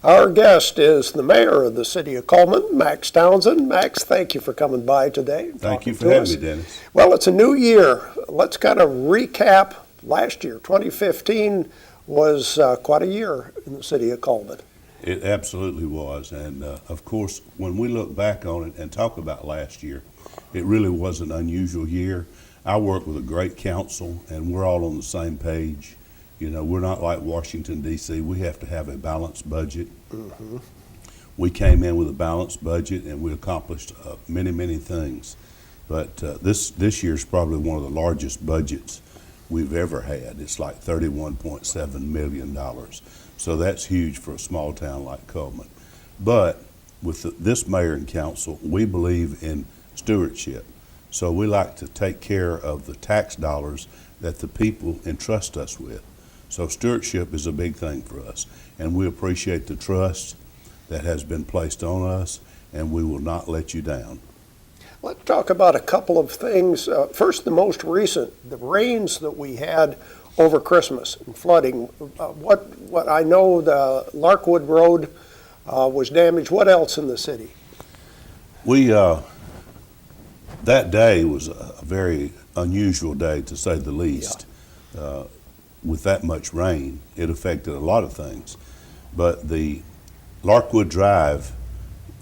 Our guest is the mayor of the city of Cullman, Max Townson. Max, thank you for coming by today. Thank you for having me, Dennis. Well, it's a new year. Let's kind of recap last year. 2015 was quite a year in the city of Cullman. It absolutely was. And of course, when we look back on it and talk about last year, it really was an unusual year. I work with a great council and we're all on the same page. You know, we're not like Washington, D.C. We have to have a balanced budget. Mm-hmm. We came in with a balanced budget and we accomplished many things. But this year's probably one of the largest budgets we've ever had. It's like $31.7 million. So that's huge for a small town like Cullman. But with this mayor and council, we believe in stewardship. So we like to take care of the tax dollars that the people entrust us with. So stewardship is a big thing for us, and we appreciate the trust that has been placed on us, and we will not let you down. Let's talk about a couple of things. First, the most recent, the rains that we had over Christmas and flooding. What I know, the Larkwood Road was damaged. What else in the city? That day was a very unusual day, to say the least. Yeah. With that much rain, it affected a lot of things. But the Larkwood Drive,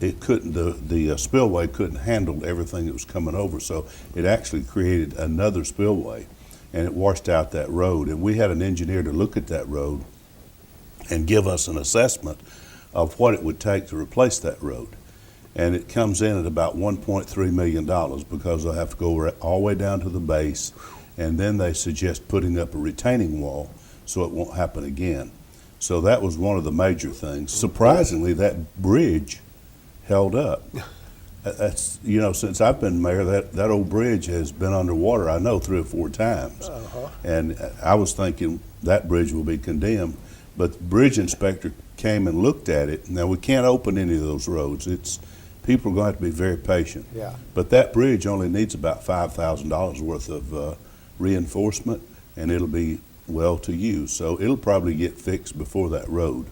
the spillway couldn't handle everything that was coming over, so it actually created another spillway, and it washed out that road. And we had an engineer to look at that road and give us an assessment of what it would take to replace that road. And it comes in at about $1.3 million because they'll have to go all the way down to the base, and then they suggest putting up a retaining wall so it won't happen again. So that was one of the major things. Surprisingly, that bridge held up. That's, you know, since I've been mayor, that old bridge has been underwater, I know, 3 or 4 times. Uh-huh. And I was thinking that bridge will be condemned, but the bridge inspector came and looked at it. Now, we can't open any of those roads. People are going to have to be very patient. Yeah. But that bridge only needs about $5,000 worth of reinforcement, and it'll be well to use. So it'll probably get fixed before that road.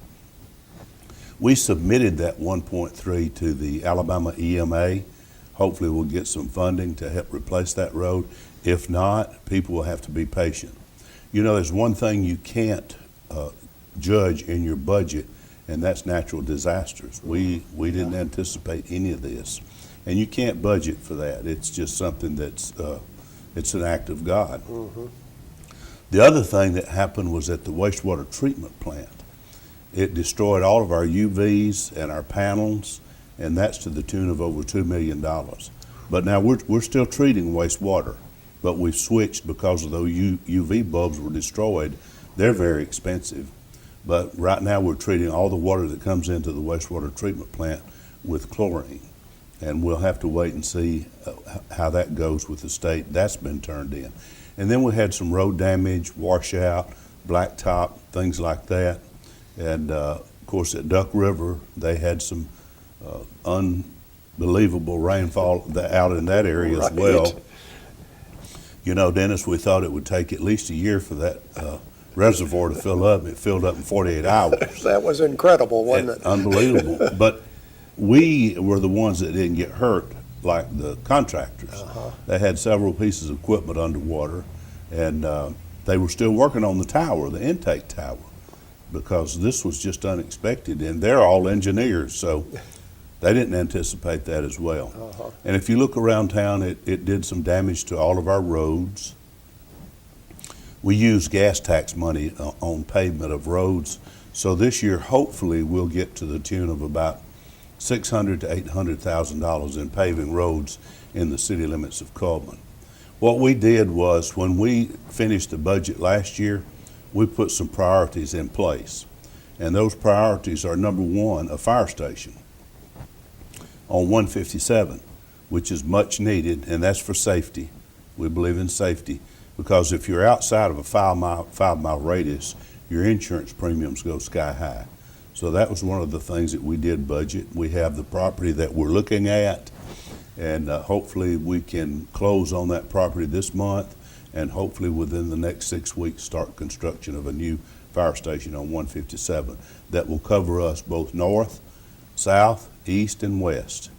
We submitted that 1.3 to the Alabama EMA. Hopefully we'll get some funding to help replace that road. If not, people will have to be patient. You know, there's one thing you can't judge in your budget, and that's natural disasters. We didn't anticipate any of this, and you can't budget for that. It's just something that's it's an act of God. Mm-hmm. The other thing that happened was at the wastewater treatment plant. It destroyed all of our UVs and our panels, and that's to the tune of over $2 million. But now we're still treating wastewater, but we've switched because of those UV bulbs were destroyed. They're very expensive. But right now we're treating all the water that comes into the wastewater treatment plant with chlorine. And we'll have to wait and see how that goes with the state. That's been turned in. And then we had some road damage, washout, blacktop, things like that. And of course at Duck River, they had some unbelievable rainfall out in that area as well. You know, Dennis, we thought it would take at least a year for that reservoir to fill up. It filled up in 48 hours. That was incredible, wasn't it? Unbelievable. But we were the ones that didn't get hurt like the contractors. Uh-huh. They had several pieces of equipment underwater, and they were still working on the tower, the intake tower, because this was just unexpected, and they're all engineers, so they didn't anticipate that as well. Uh-huh. And if you look around town, it did some damage to all of our roads. We use gas tax money on pavement of roads, so this year hopefully we'll get to the tune of about $600,000 to $800,000 in paving roads in the city limits of Cullman. What we did was, when we finished the budget last year, we put some priorities in place. And those priorities are, number one, a fire station on 157, which is much needed, and that's for safety. We believe in safety, because if you're outside of a 5 mile radius, your insurance premiums go sky high. So that was one of the things that we did budget. We have the property that we're looking at, and hopefully we can close on that property this month, and hopefully within the next 6 weeks start construction of a new fire station on 157 that will cover us both north, south, east, and west.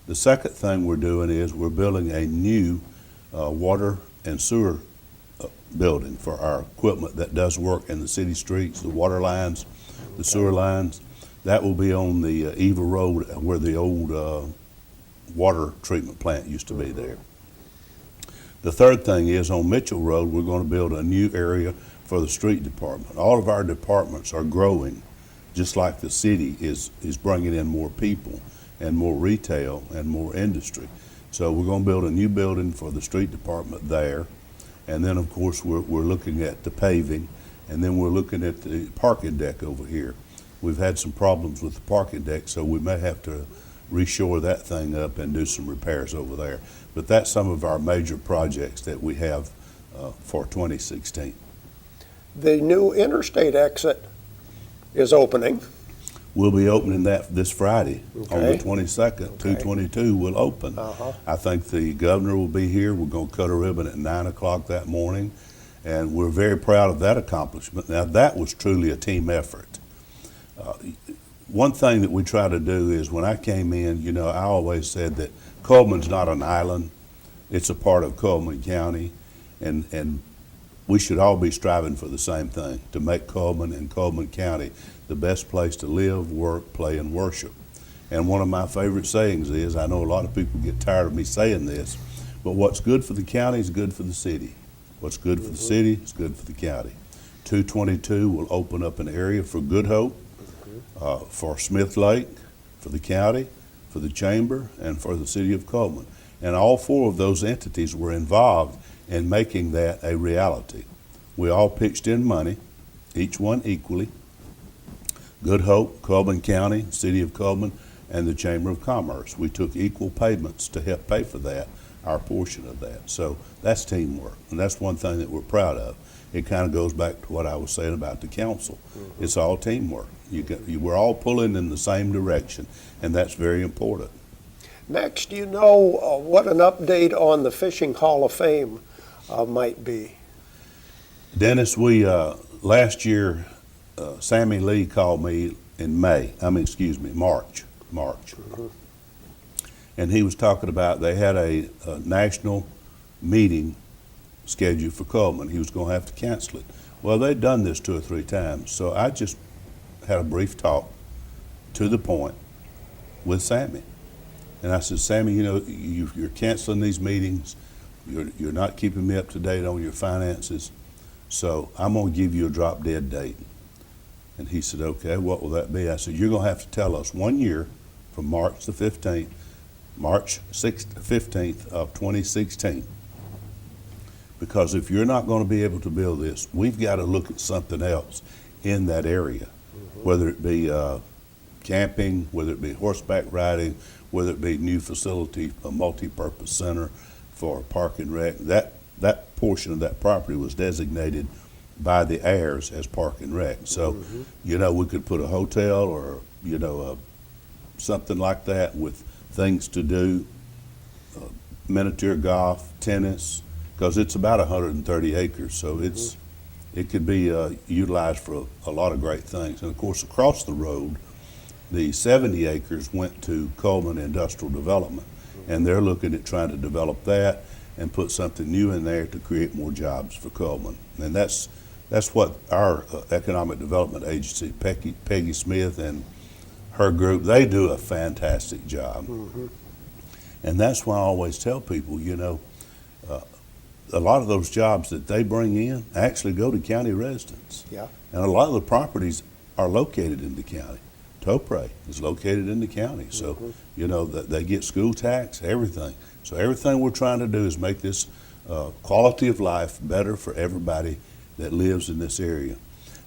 The second thing we're doing is we're building a new water and sewer building for our equipment that does work in the city streets, the water lines, the sewer lines. That will be on the Eva Road where the old water treatment plant used to be there. The third thing is on Mitchell Road, we're going to build a new area for the street department. All of our departments are growing, just like the city is bringing in more people and more retail and more industry. So we're going to build a new building for the street department there. And then, of course, we're looking at the paving, and then we're looking at the parking deck over here. We've had some problems with the parking deck, so we may have to reshore that thing up and do some repairs over there. But that's some of our major projects that we have for 2016. The new interstate exit is opening. We'll be opening that this Friday on the Okay. 22nd. Okay. 222 will open. Uh-huh. I think the governor will be here. We're going to cut a ribbon at 9 o'clock that morning, and we're very proud of that accomplishment. Now, that was truly a team effort. One thing that we try to do is when I came in, you know, I always said that Cullman's not an island. It's a part of Cullman County, and we should all be striving for the same thing, to make Cullman and Cullman County the best place to live, work, play, and worship. And one of my favorite sayings is, I know a lot of people get tired of me saying this, but what's good for the county is good for the city. What's good for the city is good for the county. 222 will open up an area for Good Hope, for Smith Lake, for the county, for the chamber, and for the city of Cullman. And all four of those entities were involved in making that a reality. We all pitched in money, each one equally. Good Hope, Cullman County, City of Cullman, and the Chamber of Commerce. We took equal payments to help pay for that, our portion of that. So that's teamwork, and that's one thing that we're proud of. It kind of goes back to what I was saying about the council. It's all teamwork. We're all pulling in the same direction, and that's very important. Max, do you know what an update on the Fishing Hall of Fame might be? Dennis, we last year, Sammy Lee called me in March. And he was talking about they had a national meeting scheduled for Cullman. He was going to have to cancel it. Well, they'd done this 2 or 3 times, so I just had a brief talk to the point with Sammy. And I said, Sammy, you know, you're canceling these meetings. You're not keeping me up to date on your finances. So I'm going to give you a drop dead date. And he said, okay, what will that be? I said, you're going to have to tell us 1 year from March 15th of 2016. Because if you're not going to be able to build this, we've got to look at something else in that area, whether it be camping, whether it be horseback riding, whether it be new facility, a multi-purpose center for park and rec. That portion of that property was designated by the heirs as park and rec. So, you know, we could put a hotel or, you know, something like that with things to do, miniature golf, tennis, because it's about 130 acres. So it could be utilized for a lot of great things. And of course, across the road, the 70 acres went to Cullman Industrial Development, and they're looking at trying to develop that and put something new in there to create more jobs for Cullman. And that's what our economic development agency, Peggy Smith and her group, they do a fantastic job. And that's why I always tell people, you know, a lot of those jobs that they bring in actually go to county residents. Yeah. And a lot of the properties are located in the county. Topre is located in the county. So, you know, they get school tax, everything. So everything we're trying to do is make this quality of life better for everybody that lives in this area.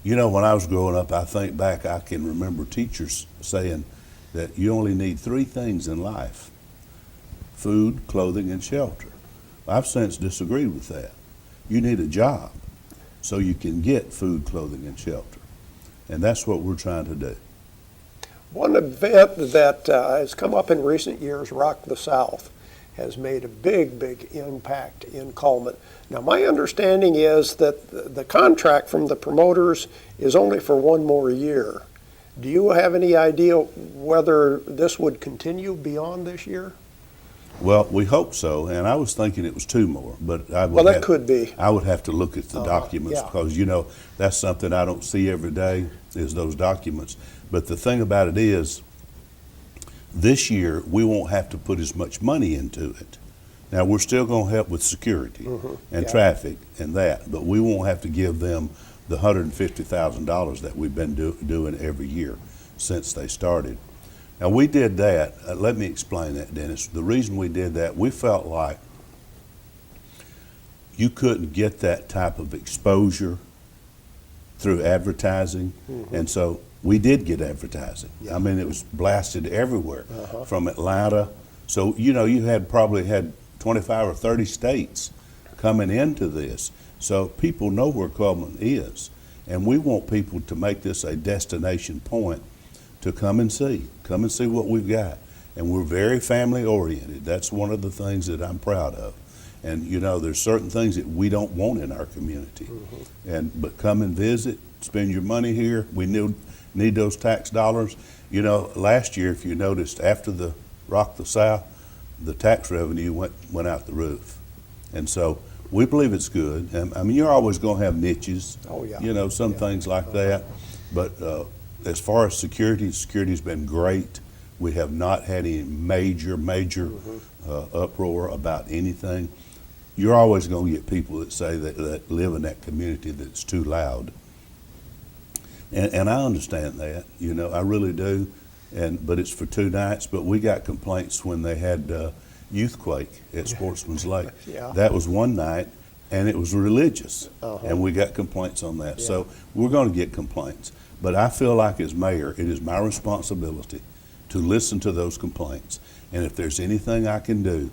You know, when I was growing up, I think back, I can remember teachers saying that you only need 3 things in life: food, clothing, and shelter. I've since disagreed with that. You need a job so you can get food, clothing, and shelter. And that's what we're trying to do. One event that has come up in recent years, Rock the South, has made a big, big impact in Cullman. Now, my understanding is that the contract from the promoters is only for one more year. Do you have any idea whether this would continue beyond this year? Well, we hope so, and I was thinking it was 2 more, but Well, that could be. I would have to look at the documents, yeah. because, that's something I don't see every day, is those documents. But the thing about it is, this year, we won't have to put as much money into it. Now, we're still going to help with security and yeah. traffic and that, but we won't have to give them the $150,000 that we've been doing every year since they started. Now, we did that. Let me explain that, Dennis. The reason we did that, we felt like you couldn't get that type of exposure through advertising, and so we did get advertising. Yeah. I mean, it was blasted everywhere Uh-huh. from Atlanta. So, you had probably had 25 or 30 states coming into this. So people know where Cullman is. And we want people to make this a destination point to come and see what we've got. And we're very family oriented. That's one of the things that I'm proud of. And there's certain things that we don't want in our community. But come and visit, spend your money here. We need those tax dollars. Last year, if you noticed, after the Rock the South, the tax revenue went out the roof. And so we believe it's good. And I mean, you're always going to have niches. Oh, yeah. Some things like that. But as far as security's been great. We have not had any major uproar about anything. You're always going to get people that say that live in that community that's too loud. And I understand that, I really do. But it's for 2 nights. But we got complaints when they had Youthquake at Sportsman's Lake. Yeah. That was one night, and it was religious. Uh-huh. And we got complaints on that. Yeah. So we're going to get complaints. But I feel like as mayor, it is my responsibility to listen to those complaints. And if there's anything I can do,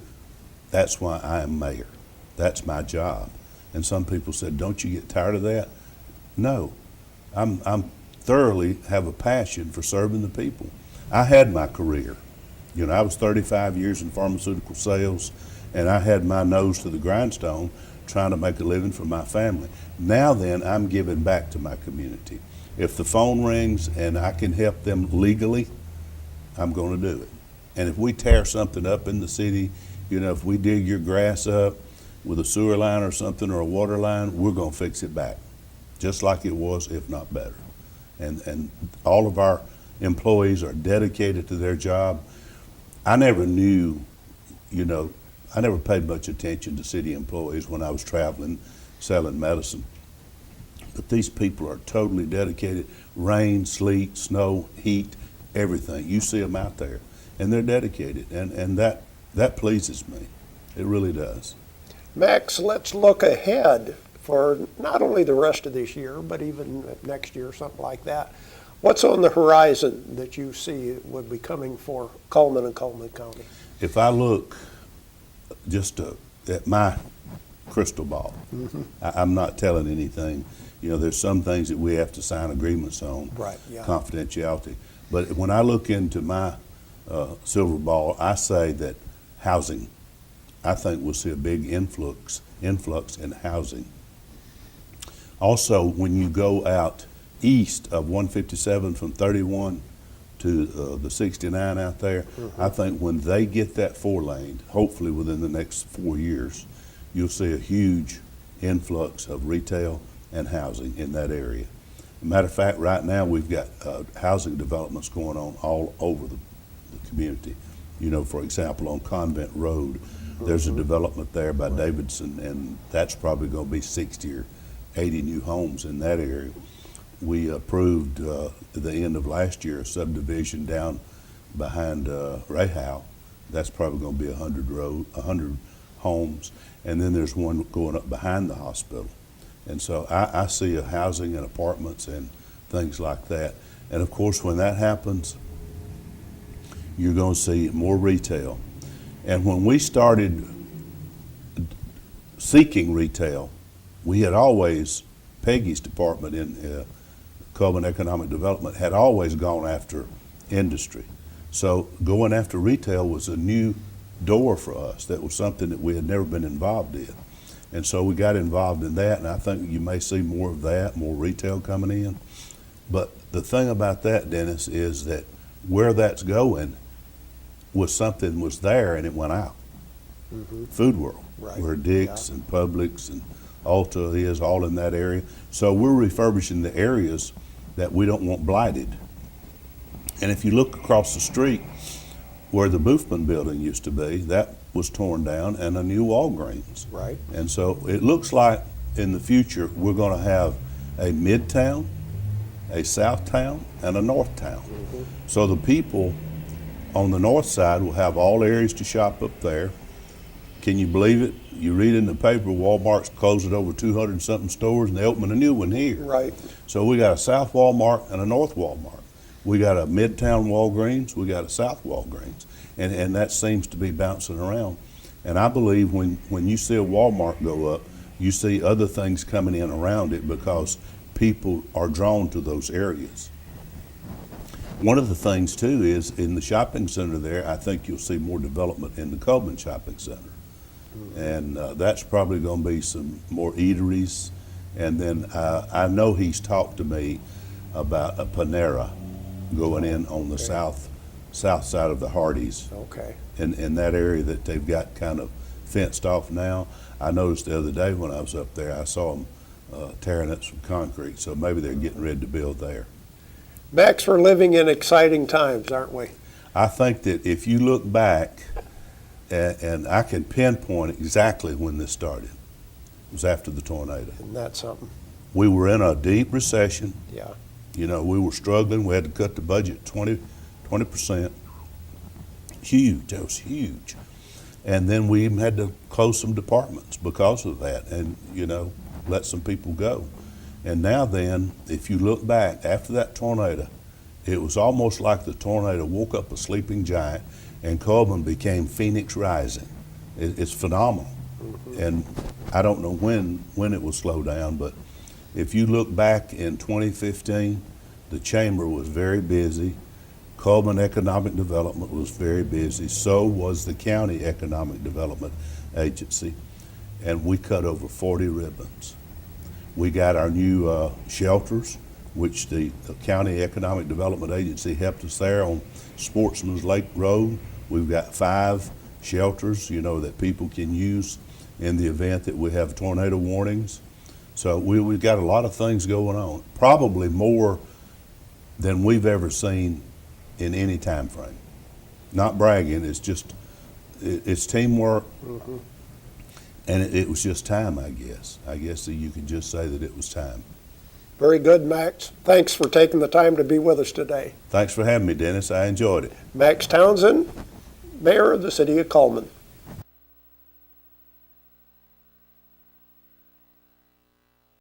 that's why I am mayor. That's my job. And some people said, don't you get tired of that? No. I'm thoroughly have a passion for serving the people. I had my career. I was 35 years in pharmaceutical sales, and I had my nose to the grindstone trying to make a living for my family. Now then, I'm giving back to my community. If the phone rings and I can help them legally, I'm going to do it. And if we tear something up in the city, if we dig your grass up with a sewer line or something or a water line, we're going to fix it back, just like it was, if not better. And all of our employees are dedicated to their job. I never knew, I never paid much attention to city employees when I was traveling, selling medicine. But these people are totally dedicated. Rain, sleet, snow, heat, everything. You see them out there, and they're dedicated, and that pleases me. It really does. Max, let's look ahead for not only the rest of this year, but even next year, something like that. What's on the horizon that you see would be coming for Cullman and Cullman County? If I look just at my crystal ball, I'm not telling anything. There's some things that we have to sign agreements on, Right, yeah. confidentiality. But when I look into my silver ball, I say that housing, I think we'll see a big influx in housing. Also, when you go out east of 157 from 31 to the 69 out there, I think when they get that 4-lane, hopefully within the next 4 years, you'll see a huge influx of retail and housing in that area. Matter of fact, right now we've got housing developments going on all over the community. For example, on Convent Road, there's a development there by Davidson, and that's probably going to be 60 or 80 new homes in that area. We approved at the end of last year a subdivision down behind Rahal. That's probably going to be 100 homes, and then there's one going up behind the hospital. And so I see housing and apartments and things like that. And of course, when that happens, you're going to see more retail. And when we started seeking retail, we had always, Peggy's department in Cullman Economic Development had always gone after industry. So going after retail was a new door for us. That was something that we had never been involved in. And so we got involved in that, and I think you may see more of that, more retail coming in. But the thing about that, Dennis, is that where that's going was something was there and it went out. Food World, Right. where Dick's and Publix and Ulta is, all in that area. So we're refurbishing the areas that we don't want blighted. And if you look across the street where the Boofman building used to be, that was torn down, and a new Walgreens. Right. And so it looks like in the future we're going to have a Midtown, a Southtown, and a Northtown. So the people on the north side will have all areas to shop up there. Can you believe it? You read in the paper, Walmart's closing over 200 and something stores, and they open a new one here. Right. So we got a South Walmart and a North Walmart. We got a Midtown Walgreens, we got a South Walgreens, and that seems to be bouncing around. And I believe when you see a Walmart go up, you see other things coming in around it because people are drawn to those areas. One of the things too is in the shopping center there, I think you'll see more development in the Cullman Shopping Center. And that's probably going to be some more eateries. And then I know he's talked to me about a Panera going in on the south side of the Hardee's. Okay. In that area that they've got kind of fenced off now. I noticed the other day when I was up there, I saw them tearing up some concrete. So maybe they're getting ready to build there. Max, we're living in exciting times, aren't we? I think that if you look back, and I can pinpoint exactly when this started. It was after the tornado. Isn't that something? We were in a deep recession. Yeah. You know, we were struggling. We had to cut the budget 20%. Huge. That was huge. And then we even had to close some departments because of that and, you know, let some people go. And now then, if you look back, after that tornado, it was almost like the tornado woke up a sleeping giant, and Cullman became Phoenix Rising. It's phenomenal. And I don't know when it will slow down, but if you look back in 2015, the chamber was very busy. Cullman Economic Development was very busy. So was the County Economic Development Agency. And we cut over 40 ribbons. We got our new shelters, which the County Economic Development Agency helped us there on Sportsman's Lake Road. We've got 5 shelters, you know, that people can use in the event that we have tornado warnings. So we've got a lot of things going on, probably more than we've ever seen in any time frame. Not bragging, it's just, it's teamwork. And it was just time, I guess. I guess that you could just say that it was time. Very good, Max. Thanks for taking the time to be with us today. Thanks for having me, Dennis. I enjoyed it. Max Townson, Mayor of the City of Cullman.